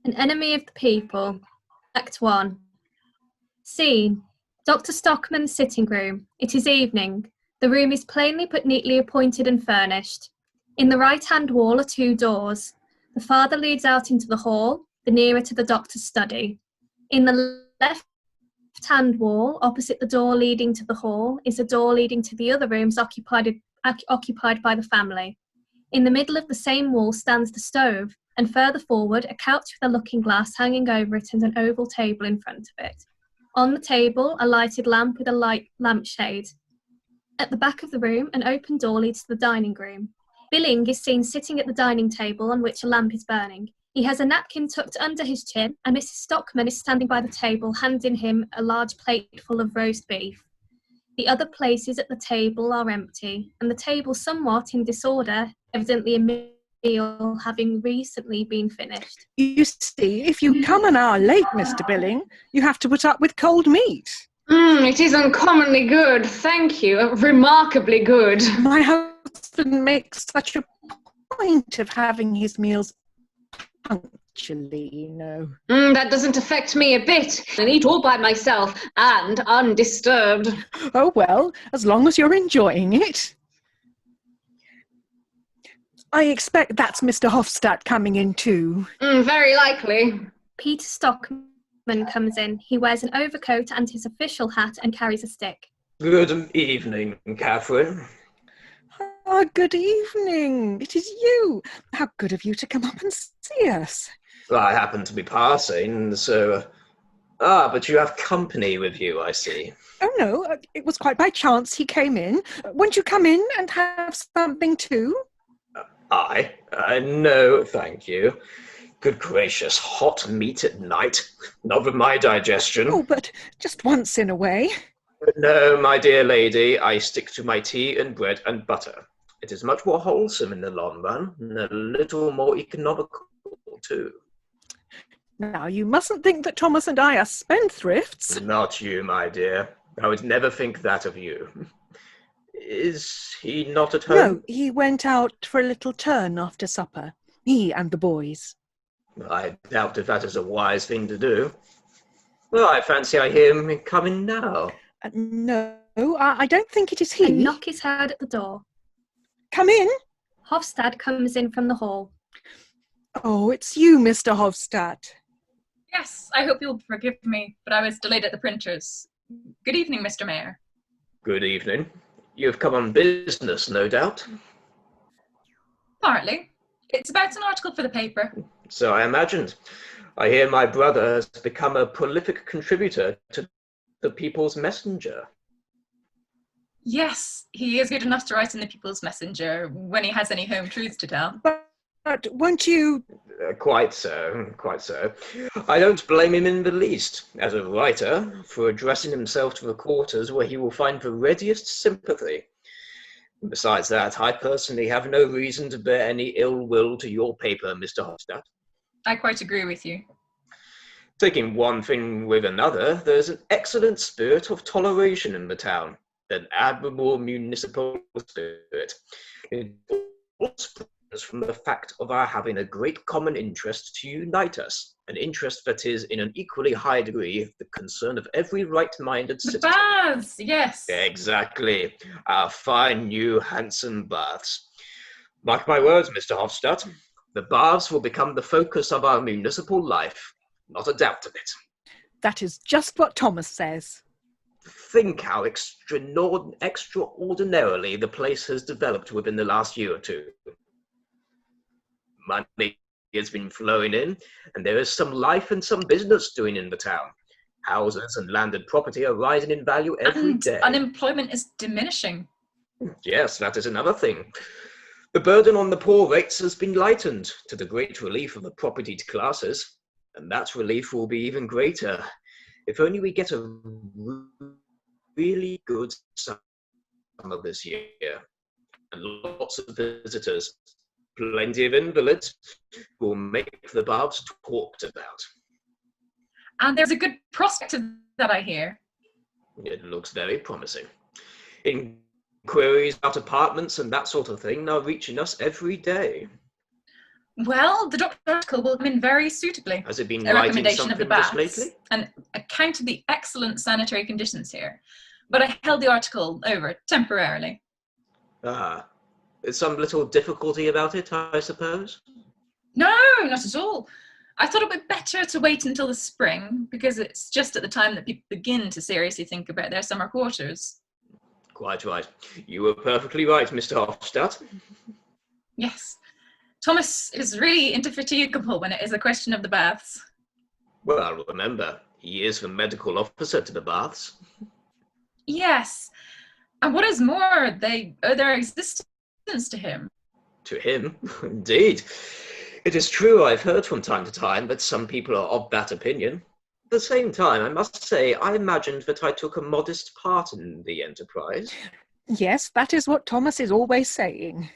An enemy of the people. Act 1. Scene. Dr. Stockmann's sitting room. It is evening. The room is plainly but neatly appointed and furnished. In the right-hand wall are 2 doors. The farther leads out into the hall, the nearer to the doctor's study. In the left-hand wall, opposite the door leading to the hall, is a door leading to the other rooms occupied by the family. In the middle of the same wall stands the stove, and further forward, a couch with a looking-glass hanging over it and an oval table in front of it. On the table, a lighted lamp with a light lampshade. At the back of the room, an open door leads to the dining room. Billing is seen sitting at the dining table on which a lamp is burning. He has a napkin tucked under his chin, and Mrs. Stockmann is standing by the table, handing him a large plate full of roast beef. The other places at the table are empty, and the table somewhat in disorder, evidently a meal having recently been finished. You see, if you come an hour late, Mr. Billing, you have to put up with cold meat. It is uncommonly good, thank you. Remarkably good. My husband makes such a point of having his meals punctually, you know. That doesn't affect me a bit. I eat all by myself and undisturbed. Oh, well, as long as you're enjoying it. I expect that's Mr. Hovstad coming in too. Very likely. Peter Stockmann comes in. He wears an overcoat and his official hat and carries a stick. Good evening, Catherine. Oh, good evening. It is you. How good of you to come up and see us. I happen to be passing, so... but you have company with you, I see. Oh, no, it was quite by chance he came in. Won't you come in and have something too? No, thank you. Good gracious, hot meat at night? Not for my digestion. Oh, but just once in a way. No, my dear lady, I stick to my tea and bread and butter. It is much more wholesome in the long run, and a little more economical, too. Now, you mustn't think that Thomas and I are spendthrifts. Not you, my dear. I would never think that of you. Is he not at home? No, he went out for a little turn after supper. He and the boys. I doubt if that is a wise thing to do. Well, I fancy I hear him coming now. No, I don't think it is he. A knock is heard at the door. Come in. Hovstad comes in from the hall. Oh, it's you, Mr. Hovstad. Yes, I hope you'll forgive me, but I was delayed at the printers. Good evening, Mr. Mayor. Good evening. You've come on business, no doubt? Partly. It's about an article for the paper. So I imagined. I hear my brother has become a prolific contributor to the People's Messenger. Yes, he is good enough to write in the People's Messenger when he has any home truths to tell. But won't you... Quite so, quite so. I don't blame him in the least, as a writer, for addressing himself to the quarters where he will find the readiest sympathy. Besides that, I personally have no reason to bear any ill will to your paper, Mr. Hovstad. I quite agree with you. Taking one thing with another, there's an excellent spirit of toleration in the town, an admirable municipal spirit. It all springs from the fact of our having a great common interest to unite us, an interest that is, in an equally high degree, the concern of every right-minded citizen. The baths, yes. Exactly. Our fine, new, handsome baths. Mark my words, Mr. Hovstad, the baths will become the focus of our municipal life. Not a doubt of it. That is just what Thomas says. Think how extraordinarily the place has developed within the last year or two. Money has been flowing in, and there is some life and some business doing in the town. Houses and landed property are rising in value every day. Unemployment is diminishing. Yes, that is another thing. The burden on the poor rates has been lightened, to the great relief of the propertied classes, and that relief will be even greater if only we get a really good summer this year, and lots of visitors. Plenty of invalids will make the baths talked about. And there's a good prospect of that, I hear. It looks very promising. Inquiries about apartments and that sort of thing are reaching us every day. Well, the doctor's article will come in very suitably. Has it been A writing recommendation of the something just baths, lately? an account of the excellent sanitary conditions here. But I held the article over temporarily. Ah, some little difficulty about it, I suppose? No, not at all. I thought it would be better to wait until the spring, because it's just at the time that people begin to seriously think about their summer quarters. Quite right. You were perfectly right, Mr. Hovstad. Yes. Thomas is really indefatigable when it is a question of the baths. Well, remember, he is the medical officer to the baths. Yes. And what is more, they owe their existence to him. To him, indeed. It is true I've heard from time to time that some people are of that opinion. At the same time, I must say, I imagined that I took a modest part in the enterprise. Yes, that is what Thomas is always saying.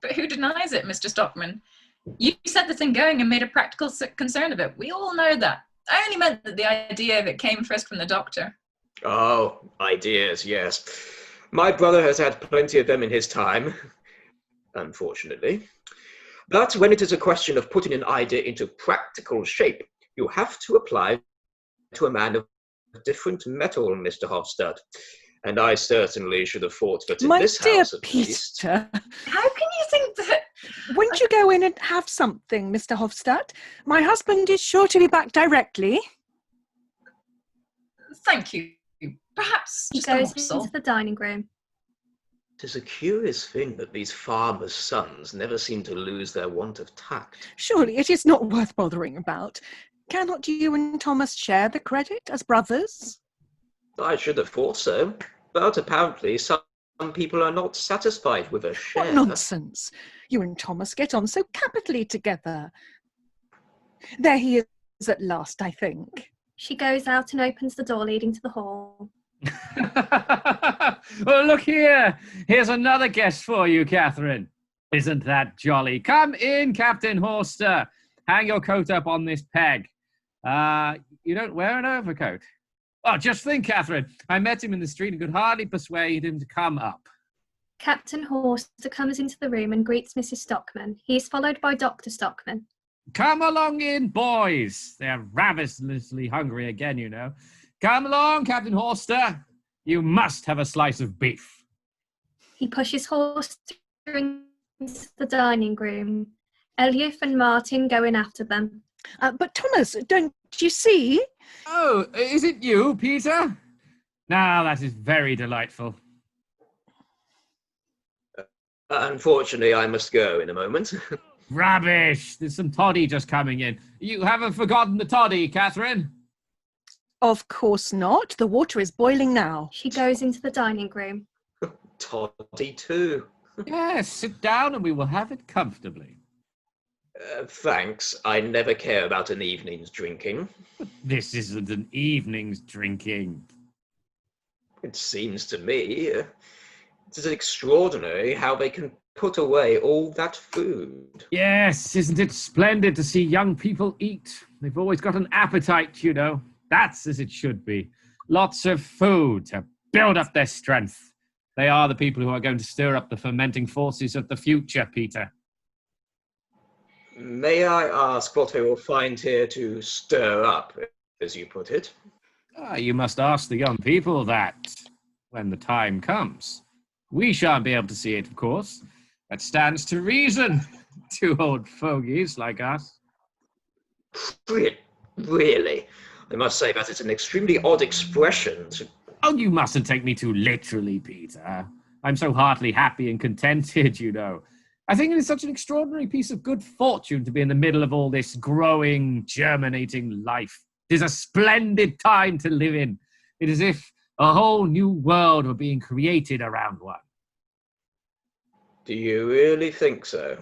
But who denies it, Mr. Stockmann? You set the thing going and made a practical concern of it. We all know that. I only meant that the idea of it came first from the doctor. Oh, ideas, yes. My brother has had plenty of them in his time, unfortunately. But when it is a question of putting an idea into practical shape, you have to apply to a man of different metal, Mr. Hovstad. And I certainly should have thought that in this house, at least. Peter, How can you think that... won't you go in and have something, Mr. Hovstad? My husband is sure to be back directly. Thank you. Perhaps He just a goes morsel. into the dining room. It is a curious thing that these farmers' sons never seem to lose their want of tact. Surely it is not worth bothering about. Cannot you and Thomas share the credit as brothers? I should have thought so, but apparently some people are not satisfied with a share. What nonsense! You and Thomas get on so capitally together. There he is at last, I think. She goes out and opens the door leading to the hall. Well, look here. Here's another guest for you, Catherine. Isn't that jolly? Come in, Captain Horster. Hang your coat up on this peg. You don't wear an overcoat. Oh, just think, Catherine. I met him in the street and could hardly persuade him to come up. Captain Horster comes into the room and greets Mrs. Stockmann. He is followed by Dr. Stockmann. Come along in, boys. They're ravenously hungry again, you know. Come along, Captain Horster. You must have a slice of beef. He pushes Horster into the dining room. Ejlif and Morten go in after them. But Thomas, don't you see? Oh, is it you, Peter? Now, that is very delightful. Unfortunately, I must go in a moment. Rubbish! There's some toddy just coming in. You haven't forgotten the toddy, Catherine? Of course not. The water is boiling now. She goes into the dining room. Toddy too. Yes, sit down and we will have it comfortably. Thanks. I never care about an evening's drinking. This isn't an evening's drinking. It seems to me it is extraordinary how they can put away all that food. Yes, isn't it splendid to see young people eat? They've always got an appetite, you know. That's as it should be. Lots of food to build up their strength. They are the people who are going to stir up the fermenting forces of the future, Peter. May I ask what they will find here to stir up, as you put it? You must ask the young people that when the time comes. We shan't be able to see it, of course. That stands to reason. Two old fogies like us. Really? I must say that it's an extremely odd expression. Oh, you mustn't take me too literally, Peter. I'm so heartily happy and contented, you know. I think it is such an extraordinary piece of good fortune to be in the middle of all this growing, germinating life. It is a splendid time to live in. It is as if a whole new world were being created around one. Do you really think so?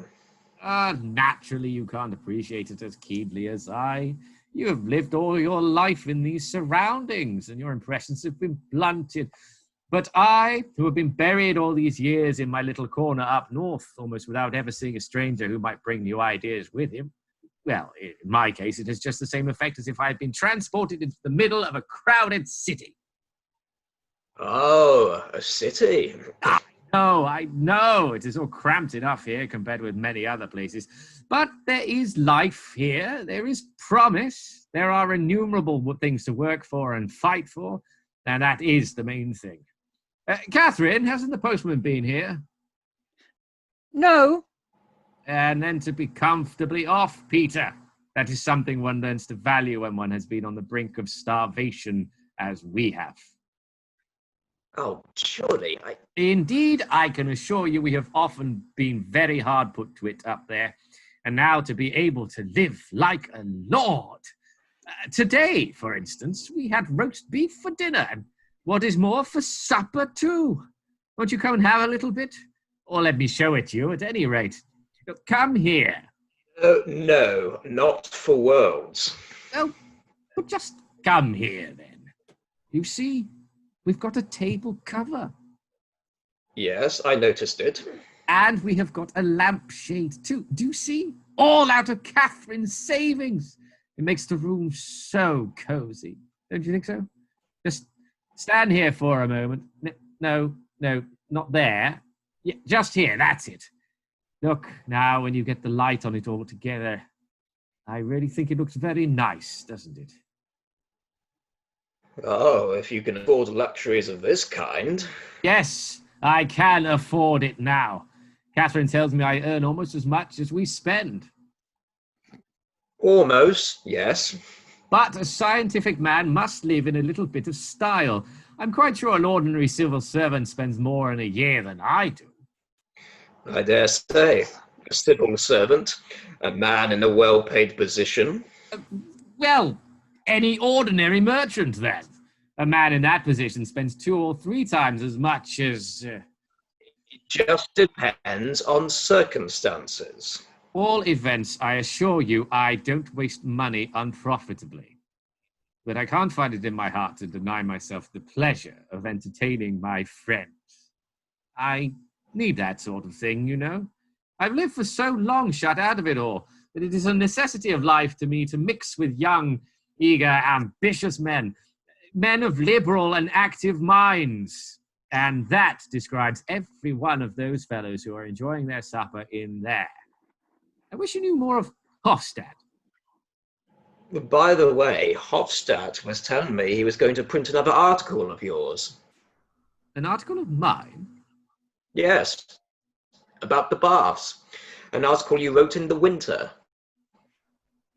Naturally, you can't appreciate it as keenly as I. You have lived all your life in these surroundings, and your impressions have been blunted. But I, who have been buried all these years in my little corner up north, almost without ever seeing a stranger who might bring new ideas with him, well, in my case, it has just the same effect as if I had been transported into the middle of a crowded city. Oh, a city. No, I know it is all cramped enough here compared with many other places. But there is life here. There is promise. There are innumerable things to work for and fight for. And that is the main thing. Catherine, hasn't the postman been here? No. And then to be comfortably off, Peter. That is something one learns to value when one has been on the brink of starvation, as we have. Oh, surely, Indeed, I can assure you we have often been very hard put to it up there. And now to be able to live like a lord. Today, for instance, we had roast beef for dinner, and what is more, for supper too. Won't you come and have a little bit? Or let me show it to you at any rate. Come here. No, not for worlds. Oh, but just come here then. You see, we've got a table cover. Yes, I noticed it. And we have got a lampshade too. Do you see? All out of Catherine's savings. It makes the room so cozy. Don't you think so? Just stand here for a moment. No, not there. Yeah, just here, that's it. Look, now when you get the light on it all together, I really think it looks very nice, doesn't it? Oh, if you can afford luxuries of this kind. Yes, I can afford it now. Catherine tells me I earn almost as much as we spend. Almost, yes. But a scientific man must live in a little bit of style. I'm quite sure an ordinary civil servant spends more in a year than I do. I dare say. A civil servant, a man in a well-paid position. Well, any ordinary merchant, then. A man in that position spends 2 or 3 times as much as... It just depends on circumstances. All events, I assure you, I don't waste money unprofitably. But I can't find it in my heart to deny myself the pleasure of entertaining my friends. I need that sort of thing, you know. I've lived for so long shut out of it all that it is a necessity of life to me to mix with young, eager, ambitious men of liberal and active minds. And that describes every one of those fellows who are enjoying their supper in there. I wish you knew more of Hovstad. By the way, Hovstad was telling me he was going to print another article of yours. An article of mine? Yes, about the baths. An article you wrote in the winter.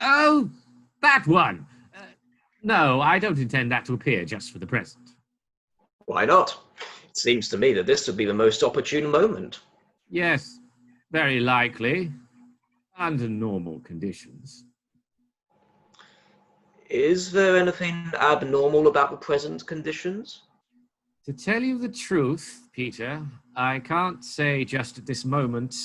Oh, that one. No, I don't intend that to appear just for the present. Why not? It seems to me that this would be the most opportune moment. Yes, very likely. Under normal conditions. Is there anything abnormal about the present conditions? To tell you the truth, Peter, I can't say just at this moment,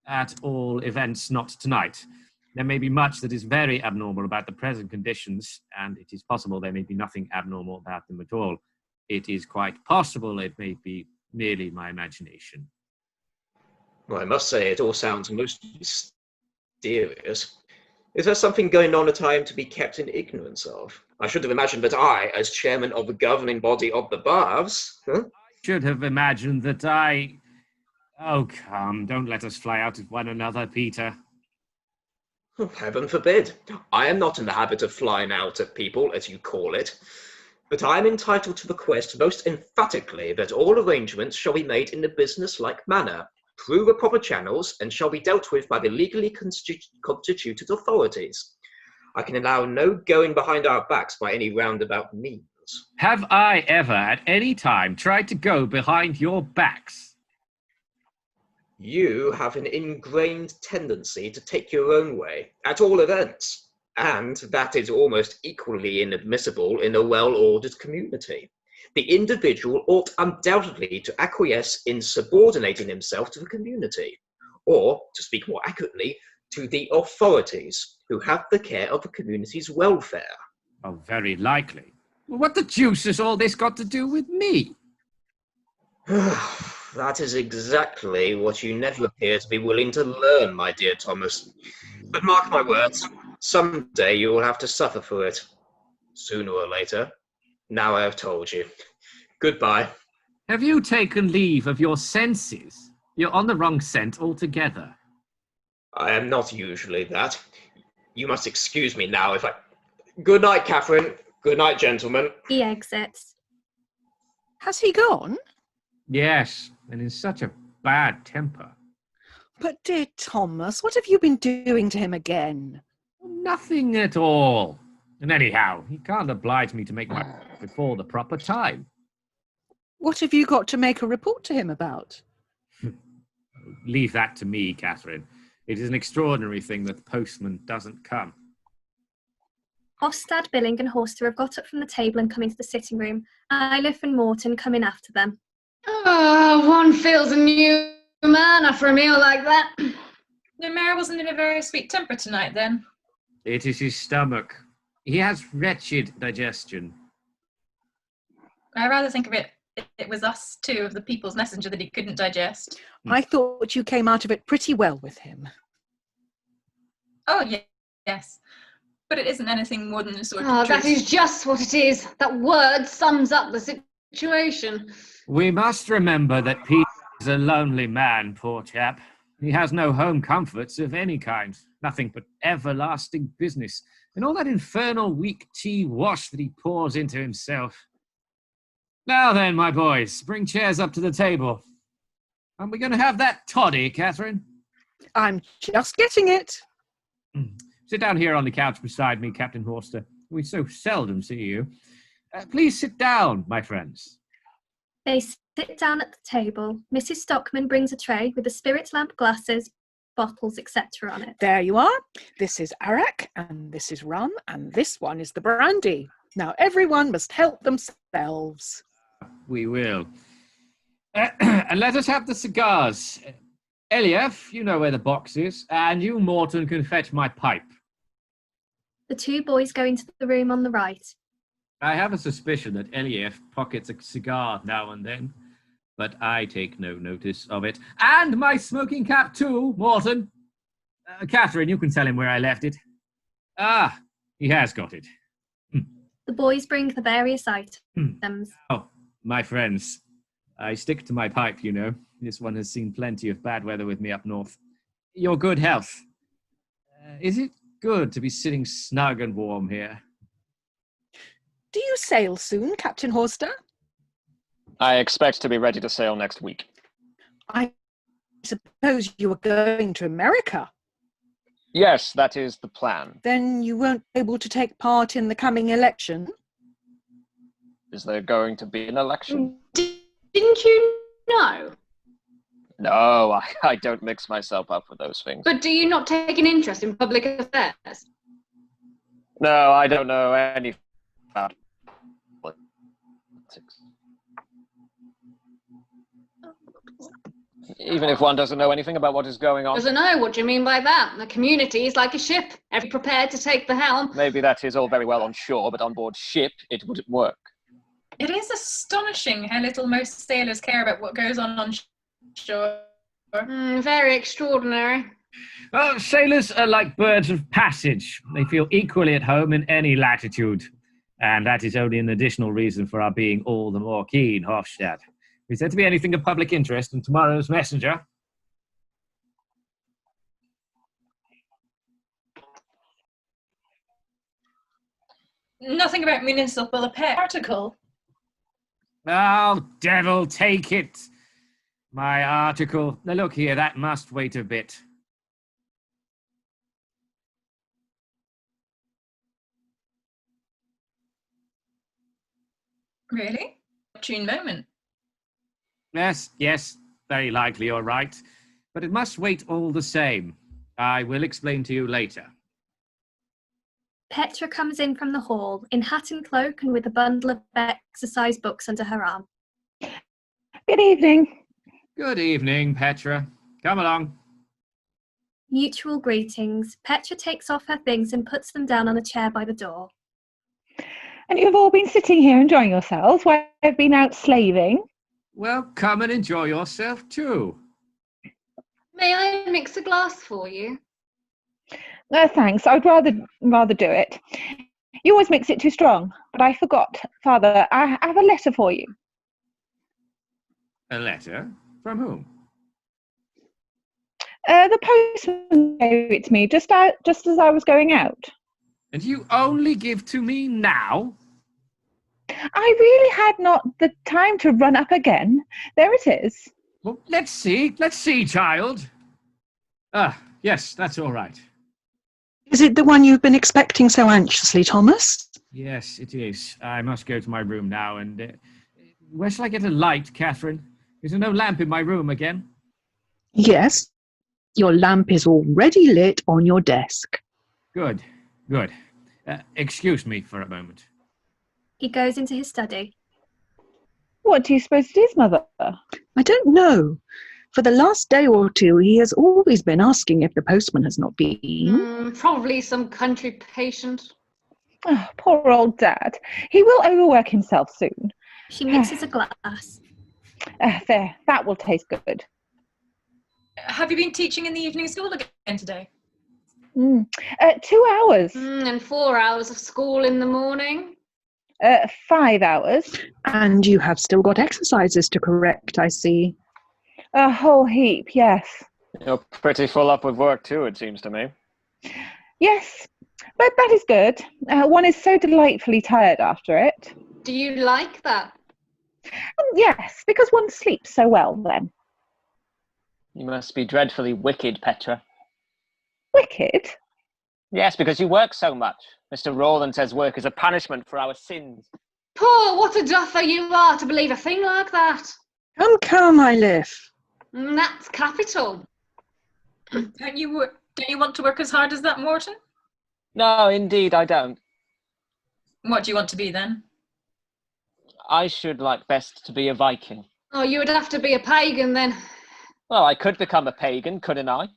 at all events, not tonight. There may be much that is very abnormal about the present conditions, and it is possible there may be nothing abnormal about them at all. It is quite possible it may be merely my imagination. Well, I must say it all sounds most mysterious. Is there something going on that I am to be kept in ignorance of? I should have imagined that I, as chairman of the governing body of the baths... Should have imagined that I... Oh, come, don't let us fly out at one another, Peter. Oh, heaven forbid. I am not in the habit of flying out at people, as you call it. But I am entitled to request most emphatically that all arrangements shall be made in a business-like manner, through the proper channels, and shall be dealt with by the legally constituted authorities. I can allow no going behind our backs by any roundabout means. Have I ever at any time tried to go behind your backs? You have an ingrained tendency to take your own way, at all events, and that is almost equally inadmissible in a well-ordered community. The individual ought undoubtedly to acquiesce in subordinating himself to the community, or, to speak more accurately, to the authorities who have the care of the community's welfare. Oh, very likely. Well, what the deuce has all this got to do with me? That is exactly what you never appear to be willing to learn, my dear Thomas. But mark my words, someday you will have to suffer for it. Sooner or later. Now I have told you. Goodbye. Have you taken leave of your senses? You're on the wrong scent altogether. I am not usually that. You must excuse me now if I... Good night, Catherine. Good night, gentlemen. He exits. Has he gone? Yes, and in such a bad temper. But dear Thomas, what have you been doing to him again? Nothing at all. And anyhow, he can't oblige me to make my before the proper time. What have you got to make a report to him about? Leave that to me, Catherine. It is an extraordinary thing that the postman doesn't come. Hovstad, Billing and Horster have got up from the table and come into the sitting room. Ejlif and Morten come in after them. Oh, one feels a new man after a meal like that. The mayor wasn't in a very sweet temper tonight, then. It is his stomach. He has wretched digestion. I rather think of it was us two of the people's messenger that he couldn't digest. I thought you came out of it pretty well with him. Oh, yes. But it isn't anything more than a sort Oh, of that truce. is just what it is. That word sums up the situation. We must remember that Peter is a lonely man, poor chap. He has no home comforts of any kind, nothing but everlasting business, and all that infernal weak tea wash that he pours into himself. Now then, my boys, bring chairs up to the table. Are we going to have that toddy, Catherine? I'm just getting it. Sit down here on the couch beside me, Captain Horster. We so seldom see you. Please sit down, my friends. They sit down at the table. Mrs. Stockmann brings a tray with the spirit lamp, glasses, bottles, etc. on it. There you are. This is arak, and this is rum, and this one is the brandy. Now everyone must help themselves. We will. And let us have the cigars. Ejlif, you know where the box is, and you, Morten, can fetch my pipe. The two boys go into the room on the right. I have a suspicion that Ejlif pockets a cigar now and then, but I take no notice of it. And my smoking cap too, Morten. Catherine, you can tell him where I left it. Ah, he has got it. The boys bring the various items. Oh, my friends, I stick to my pipe, you know. This one has seen plenty of bad weather with me up north. Your good health. Is it good to be sitting snug and warm here? Do you sail soon, Captain Horster? I expect to be ready to sail next week. I suppose you are going to America. Yes, that is the plan. Then you won't be able to take part in the coming election? Is there going to be an election? Didn't you know? No, I don't mix myself up with those things. But do you not take an interest in public affairs? No, I don't know anything about politics. Even if one doesn't know anything about what is going on. Doesn't know. What do you mean by that? The community is like a ship. Every prepared to take the helm. Maybe that is all very well on shore, but on board ship, it wouldn't work. It is astonishing how little most sailors care about what goes on shore. Very extraordinary. Well, sailors are like birds of passage. They feel equally at home in any latitude. And that is only an additional reason for our being all the more keen, Hovstad. Is there to be anything of public interest in tomorrow's messenger? Nothing about municipal repair article. Oh, devil take it. My article. Now look here, that must wait a bit. Really? Opportune moment. Yes, very likely you're right. But it must wait all the same. I will explain to you later. Petra comes in from the hall, in hat and cloak and with a bundle of exercise books under her arm. Good evening. Good evening, Petra. Come along. Mutual greetings. Petra takes off her things and puts them down on a chair by the door. And you've all been sitting here enjoying yourselves while I've been out slaving. Well, come and enjoy yourself too. May I mix a glass for you? No, thanks. I'd rather do it. You always mix it too strong, but I forgot. Father, I have a letter for you. A letter? From whom? The postman gave it to me just as I was going out. And you only give to me now? I really had not the time to run up again. There it is. Well, let's see, child. Ah, yes, that's all right. Is it the one you've been expecting so anxiously, Thomas? Yes, it is. I must go to my room now, and where shall I get a light, Catherine? Is there no lamp in my room again? Yes. Your lamp is already lit on your desk. Good. Excuse me for a moment. He goes into his study. What do you suppose it is, Mother? I don't know. For the last day or two, he has always been asking if the postman has not been. Probably some country patient. Oh, poor old Dad. He will overwork himself soon. She mixes a glass. There, that will taste good. Have you been teaching in the evening school again today? 2 hours. And 4 hours of school in the morning. 5 hours. And you have still got exercises to correct, I see. A whole heap, yes. You're pretty full up with work too, it seems to me. Yes, but that is good. One is so delightfully tired after it. Do you like that? Yes, because one sleeps so well then. You must be dreadfully wicked, Petra. Wicked? Yes, because you work so much. Mr. Rowland says work is a punishment for our sins. Poor, what a duffer you are to believe a thing like that. Come, Ejlif. That's capital. Don't you want to work as hard as that, Morten? No, indeed, I don't. What do you want to be then? I should like best to be a Viking. Oh, you would have to be a pagan then. Well, I could become a pagan, couldn't I?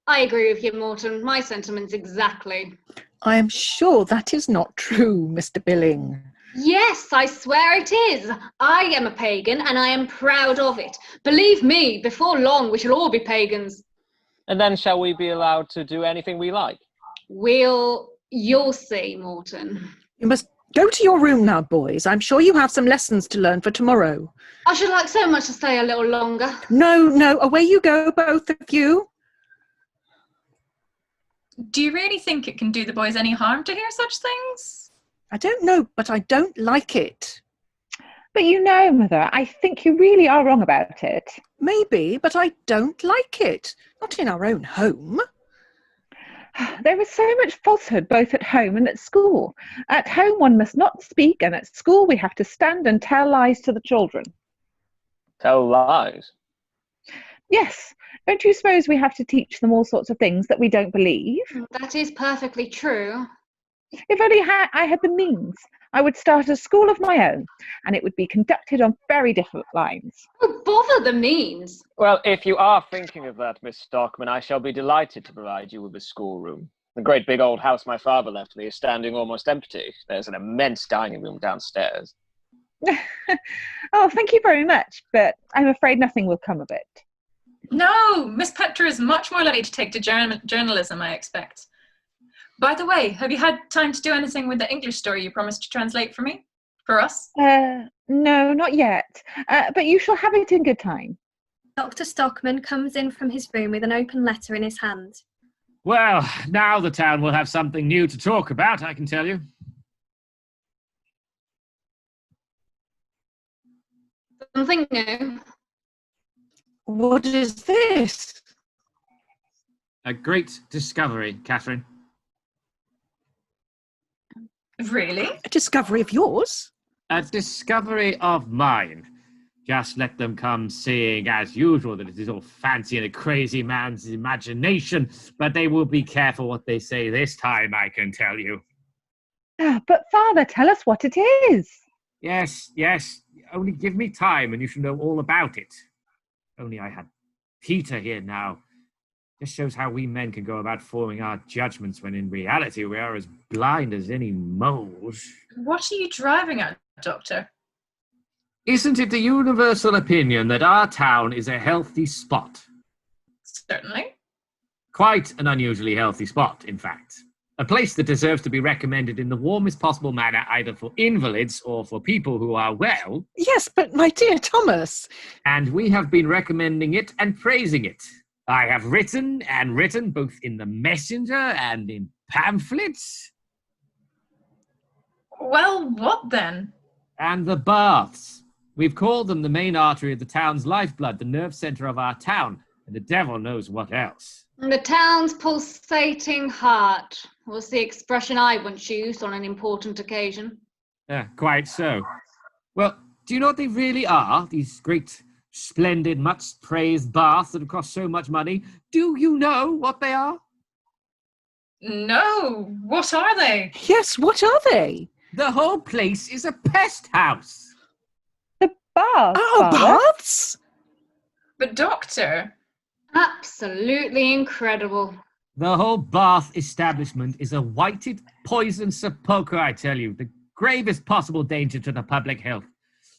I agree with you, Morten. My sentiments exactly. I am sure that is not true, Mr. Billing. Yes, I swear it is. I am a pagan and I am proud of it. Believe me, before long we shall all be pagans. And then shall we be allowed to do anything we like? You'll see, Morten. You must go to your room now, boys. I'm sure you have some lessons to learn for tomorrow. I should like so much to stay a little longer. No, away you go, both of you. Do you really think it can do the boys any harm to hear such things? I don't know, but I don't like it. But you know, Mother, I think you really are wrong about it. Maybe, but I don't like it. Not in our own home. There is so much falsehood both at home and at school. At home one must not speak, and at school we have to stand and tell lies to the children. Tell lies? Yes. Don't you suppose we have to teach them all sorts of things that we don't believe? That is perfectly true. If only I had the means, I would start a school of my own, and it would be conducted on very different lines. Oh, bother the means. Well, if you are thinking of that, Miss Stockmann, I shall be delighted to provide you with a schoolroom. The great big old house my father left me is standing almost empty. There's an immense dining room downstairs. Oh, thank you very much, but I'm afraid nothing will come of it. No, Miss Petra is much more likely to take to journalism, I expect. By the way, have you had time to do anything with the English story you promised to translate for me? For us? No, not yet. But you shall have it in good time. Dr. Stockmann comes in from his room with an open letter in his hand. Well, now the town will have something new to talk about, I can tell you. Something new. What is this? A great discovery, Catherine. Really? A discovery of yours? A discovery of mine. Just let them come saying, as usual, that it is all fancy and a crazy man's imagination, but they will be careful what they say this time, I can tell you. But Father, tell us what it is. Yes, only give me time and you shall know all about it. Only I had Peter here now. This shows how we men can go about forming our judgments when in reality we are as blind as any moles. What are you driving at, Doctor? Isn't it the universal opinion that our town is a healthy spot? Certainly. Quite an unusually healthy spot, in fact. A place that deserves to be recommended in the warmest possible manner, either for invalids or for people who are well. Yes, but my dear Thomas. And we have been recommending it and praising it. I have written both in the Messenger and in pamphlets. Well, what then? And the baths. We've called them the main artery of the town's lifeblood, the nerve centre of our town, and the devil knows what else. The town's pulsating heart was the expression I once used on an important occasion. Quite so. Well, do you know what they really are, these great, splendid, much-praised baths that have cost so much money? Do you know what they are? No, what are they? Yes, what are they? The whole place is a pest house. The bath. Oh, baths? But doctor... Absolutely incredible. The whole bath establishment is a whited poison sepulchre, I tell you. The gravest possible danger to the public health.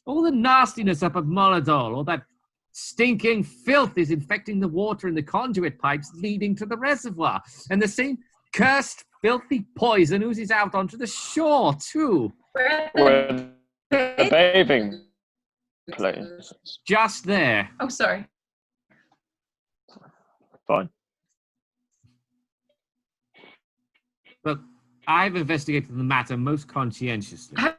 All the nastiness up at Moladol, all that stinking filth is infecting the water in the conduit pipes leading to the reservoir. And the same cursed, filthy poison oozes out onto the shore, too. Where the bathing place. Just there. Oh, sorry. Fine. But I've investigated the matter most conscientiously. How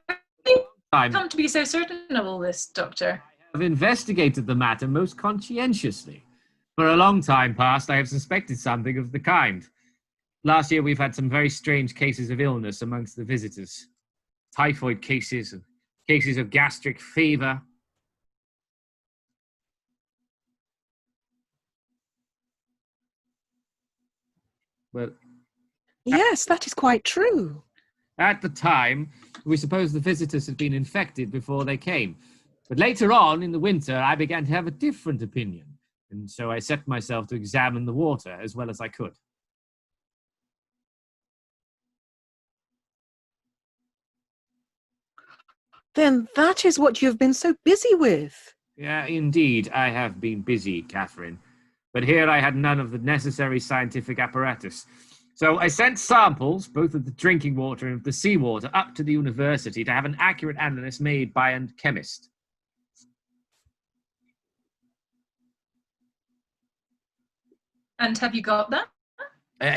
do you come to be so certain of all this, Doctor? I've investigated the matter most conscientiously. For a long time past, I have suspected something of the kind. Last year, we've had some very strange cases of illness amongst the visitors. Typhoid cases and cases of gastric fever. Well, Yes, that is quite true. at the time, we supposed the visitors had been infected before they came. But later on, in the winter, I began to have a different opinion. And so I set myself to examine the water as well as I could. Then that is what you've been so busy with. Yeah, indeed, I have been busy, Catherine. But here I had none of the necessary scientific apparatus. So I sent samples, both of the drinking water and of the seawater, up to the university to have an accurate analysis made by a chemist. And have you got that?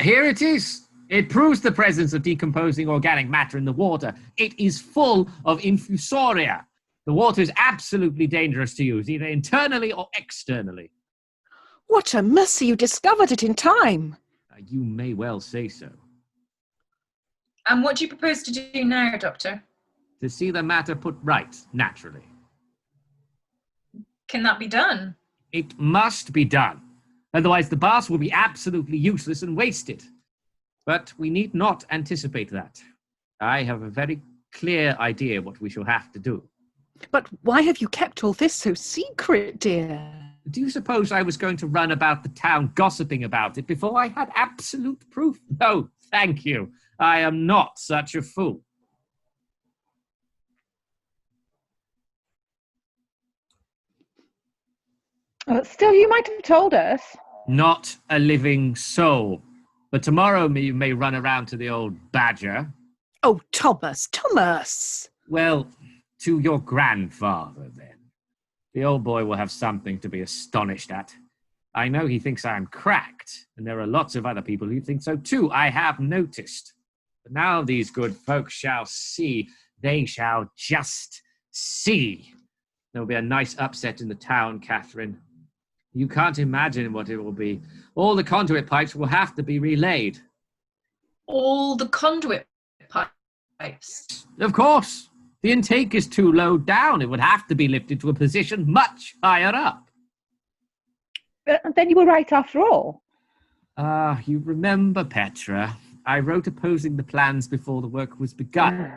Here it is. It proves the presence of decomposing organic matter in the water. It is full of infusoria. The water is absolutely dangerous to use, either internally or externally. What a mercy you discovered it in time. You may well say so. And what do you propose to do now, Doctor? To see the matter put right, naturally. Can that be done? It must be done. Otherwise the baths will be absolutely useless and wasted. But we need not anticipate that. I have a very clear idea what we shall have to do. But why have you kept all this so secret, dear? Do you suppose I was going to run about the town gossiping about it before I had absolute proof? No, thank you. I am not such a fool. Still, you might have told us. Not a living soul. But tomorrow you may run around to the old badger. Oh, Thomas, Thomas! Well, to your grandfather, then. The old boy will have something to be astonished at. I know he thinks I am cracked, and there are lots of other people who think so too, I have noticed. But now these good folks shall see. They shall just see. There will be a nice upset in the town, Catherine. You can't imagine what it will be. All the conduit pipes will have to be relayed. All the conduit pipes? Of course. The intake is too low down. It would have to be lifted to a position much higher up. Then you were right after all. You remember, Petra. I wrote opposing the plans before the work was begun.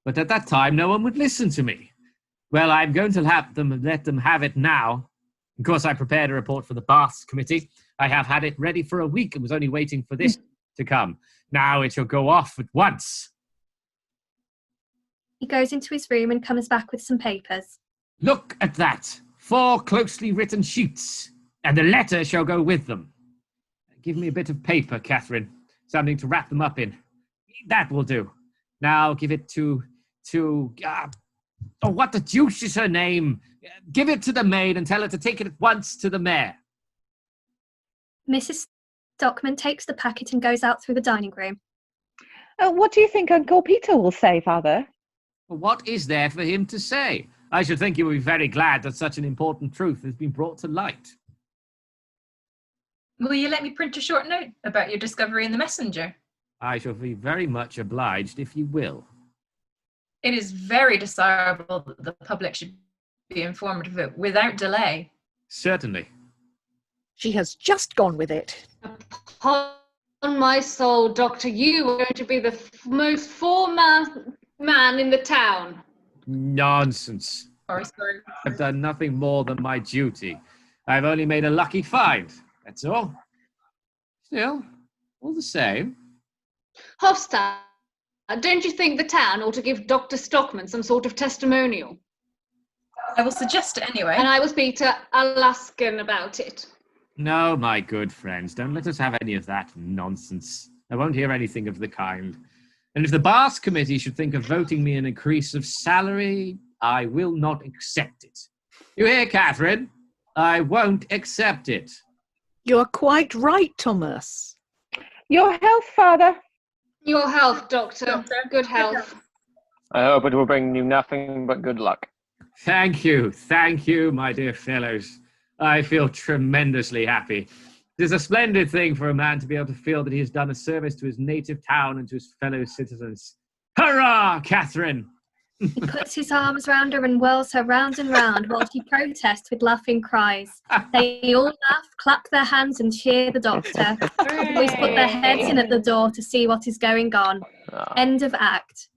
But at that time, no one would listen to me. Well, I'm going to let them have it now. Of course, I prepared a report for the Baths Committee. I have had it ready for a week and was only waiting for this to come. Now it shall go off at once. He goes into his room and comes back with some papers. Look at that. 4 closely written sheets. And the letter shall go with them. Give me a bit of paper, Catherine. Something to wrap them up in. That will do. Now give it to what the deuce is her name? Give it to the maid and tell her to take it at once to the mayor. Mrs. Stockmann takes the packet and goes out through the dining room. What do you think Uncle Peter will say, Father? What is there for him to say? I should think you will be very glad that such an important truth has been brought to light. Will you let me print a short note about your discovery in the messenger? I shall be very much obliged if you will. It is very desirable that the public should be informed of it without delay. Certainly. She has just gone with it. Upon my soul, Doctor, you are going to be the most foremost man in the town. Nonsense. Horster. I've done nothing more than my duty. I've only made a lucky find, that's all. Still, all the same. Hovstad, don't you think the town ought to give Dr. Stockmann some sort of testimonial? I will suggest it anyway. And I will speak to Aslaksen about it. No, my good friends, don't let us have any of that nonsense. I won't hear anything of the kind. And if the Bath Committee should think of voting me an increase of salary, I will not accept it. You hear, Catherine? I won't accept it. You are quite right, Thomas. Your health, Father. Your health, Doctor. Good health. I hope it will bring you nothing but good luck. Thank you, my dear fellows. I feel tremendously happy. It is a splendid thing for a man to be able to feel that he has done a service to his native town and to his fellow citizens. Hurrah, Catherine! He puts his arms round her and whirls her round and round while she protests with laughing cries. They all laugh, clap their hands and cheer the doctor. The boys put their heads in at the door to see what is going on. End of act.